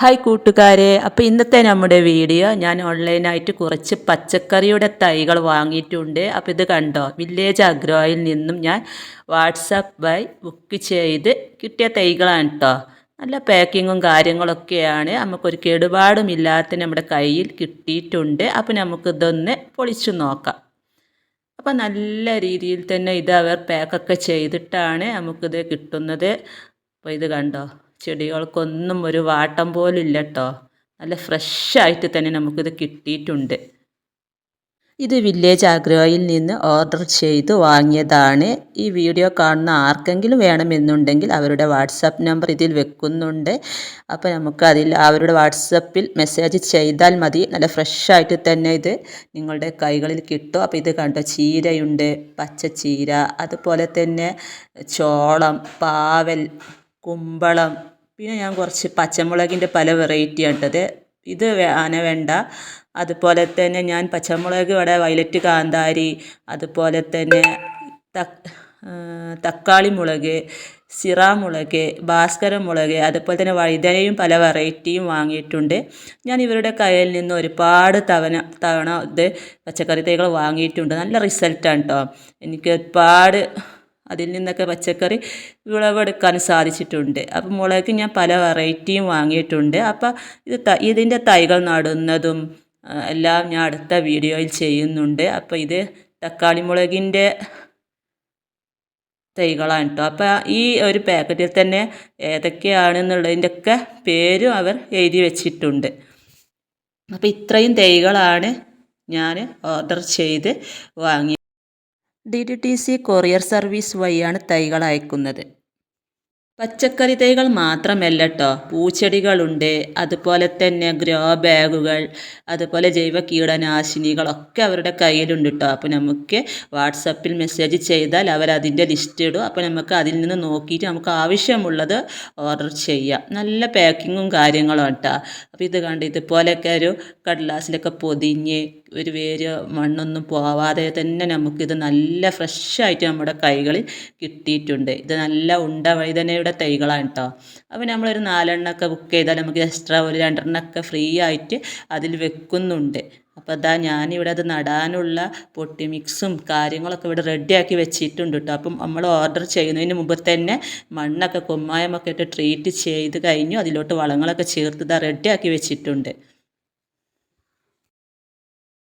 Hi കൂട്ടുകാരെ, അപ്പോൾ ഇന്നത്തെ നമ്മുടെ വീഡിയോ ഞാൻ ഓൺലൈനായിട്ട് കുറച്ച് പച്ചക്കറിയുടെ തൈകൾ വാങ്ങിയിട്ടുണ്ട്. അപ്പോൾ ഇത് കണ്ടോ, വില്ലേജ് അഗ്രോയിൽ നിന്നും ഞാൻ വാട്സാപ്പ് വഴി ബുക്ക് ചെയ്ത് കിട്ടിയ തൈകളാണ് കേട്ടോ. നല്ല പാക്കിങ്ങും കാര്യങ്ങളൊക്കെയാണ്, നമുക്കൊരു കേടുപാടുമില്ലാത്ത നമ്മുടെ കയ്യിൽ കിട്ടിയിട്ടുണ്ട്. അപ്പോൾ നമുക്കിതൊന്ന് പൊളിച്ചു നോക്കാം. അപ്പോൾ നല്ല രീതിയിൽ തന്നെ ഇത് അവർ പാക്കൊക്കെ ചെയ്തിട്ടാണ് നമുക്കിത് കിട്ടുന്നത്. അപ്പോൾ ഇത് കണ്ടോ, ചെടികൾക്കൊന്നും ഒരു വാട്ടം പോലും ഇല്ല കേട്ടോ. നല്ല ഫ്രഷായിട്ട് തന്നെ നമുക്കിത് കിട്ടിയിട്ടുണ്ട്. ഇത് വില്ലേജ് അഗ്രോയിൽ നിന്ന് ഓർഡർ ചെയ്ത് വാങ്ങിയതാണ്. ഈ വീഡിയോ കാണുന്ന ആർക്കെങ്കിലും വേണമെന്നുണ്ടെങ്കിൽ അവരുടെ വാട്സപ്പ് നമ്പർ ഇതിൽ വെക്കുന്നുണ്ട്. അപ്പോൾ നമുക്ക് അവരുടെ വാട്സപ്പിൽ മെസ്സേജ് ചെയ്താൽ മതി. നല്ല ഫ്രഷായിട്ട് തന്നെ ഇത് നിങ്ങളുടെ കൈകളിൽ കിട്ടും. അപ്പോൾ ഇത് കണ്ടോ, ചീരയുണ്ട്, പച്ചച്ചീര, അതുപോലെ തന്നെ ചോളം, പാവൽ, കുമ്പളം, പിന്നെ ഞാൻ കുറച്ച് പച്ചമുളകിൻ്റെ പല വെറൈറ്റി ആണിട്ടത്. ഇത് ആനവേണ്ട, അതുപോലെ തന്നെ ഞാൻ പച്ചമുളക് ഇവിടെ വയലറ്റ് കാന്താരി, അതുപോലെ തന്നെ തക്കാളി മുളക്, സിറാമുളക്, ഭാസ്കര മുളക്, അതുപോലെ തന്നെ വഴുതനയും പല വെറൈറ്റിയും വാങ്ങിയിട്ടുണ്ട്. ഞാൻ ഇവരുടെ കയ്യിൽ നിന്ന് ഒരുപാട് തവണ ഇത് പച്ചക്കറി തൈകൾ വാങ്ങിയിട്ടുണ്ട്. നല്ല റിസൾട്ടാണ് കേട്ടോ. എനിക്ക് ഒരുപാട് അതിൽ നിന്നൊക്കെ പച്ചക്കറി വിളവെടുക്കാൻ സാധിച്ചിട്ടുണ്ട്. അപ്പം മുളക് ഞാൻ പല വെറൈറ്റിയും വാങ്ങിയിട്ടുണ്ട്. അപ്പം ഇതിൻ്റെ തൈകൾ നടുന്നതും എല്ലാം ഞാൻ അടുത്ത വീഡിയോയിൽ ചെയ്യുന്നുണ്ട്. അപ്പോൾ ഇത് തക്കാളി മുളകിൻ്റെ തൈകളാണ് കേട്ടോ. അപ്പോൾ ഈ ഒരു പാക്കറ്റിൽ തന്നെ ഏതൊക്കെയാണെന്നുള്ളതിൻ്റെയൊക്കെ പേരും അവർ എഴുതി വെച്ചിട്ടുണ്ട്. അപ്പോൾ ഇത്രയും തൈകളാണ് ഞാൻ ഓർഡർ ചെയ്ത് വാങ്ങിയത്. DTDC കൊറിയർ സർവീസ് വഴിയാണ് തൈകൾ അയക്കുന്നത്. പച്ചക്കറി തൈകൾ മാത്രമല്ല കേട്ടോ, പൂച്ചെടികളുണ്ട്, അതുപോലെ തന്നെ ഗ്രോ ബാഗുകൾ, അതുപോലെ ജൈവ കീടനാശിനികളൊക്കെ അവരുടെ കയ്യിലുണ്ട് കേട്ടോ. അപ്പോൾ നമുക്ക് വാട്സപ്പിൽ മെസ്സേജ് ചെയ്താൽ അവരതിൻ്റെ ലിസ്റ്റ് ഇടും. അപ്പോൾ നമുക്ക് അതിൽ നിന്ന് നോക്കിയിട്ട് നമുക്ക് ആവശ്യമുള്ളത് ഓർഡർ ചെയ്യാം. നല്ല പാക്കിങ്ങും കാര്യങ്ങളും കേട്ടോ. അപ്പോൾ ഇത് കണ്ട് ഇതുപോലെയൊക്കെ ഒരു കടലാസിലൊക്കെ പൊതിഞ്ഞ് ഒരു വേര് മണ്ണൊന്നും പോവാതെ തന്നെ നമുക്കിത് നല്ല ഫ്രഷായിട്ട് നമ്മുടെ കൈകളിൽ കിട്ടിയിട്ടുണ്ട്. ഇത് നല്ല ഉണ്ട വഴുതനയുടെ തൈകളാണ് കേട്ടോ. അപ്പോൾ നമ്മളൊരു 4 എണ്ണമൊക്കെ ബുക്ക് ചെയ്താൽ നമുക്ക് എക്സ്ട്രാ ഒരു 2 എണ്ണമൊക്കെ ഫ്രീ ആയിട്ട് അതിൽ വെക്കുന്നുണ്ട്. അപ്പോൾ ഞാനിവിടെ അത് നടാനുള്ള പൊട്ടി മിക്സും കാര്യങ്ങളൊക്കെ ഇവിടെ റെഡിയാക്കി വെച്ചിട്ടുണ്ട് കേട്ടോ. അപ്പം നമ്മൾ ഓർഡർ ചെയ്യുന്നതിന് മുമ്പ് തന്നെ മണ്ണൊക്കെ കുമ്മായമൊക്കെ ഇട്ട് ട്രീറ്റ് ചെയ്ത് കഴിഞ്ഞു. അതിലോട്ട് വളങ്ങളൊക്കെ ചേർത്ത് റെഡിയാക്കി വെച്ചിട്ടുണ്ട്.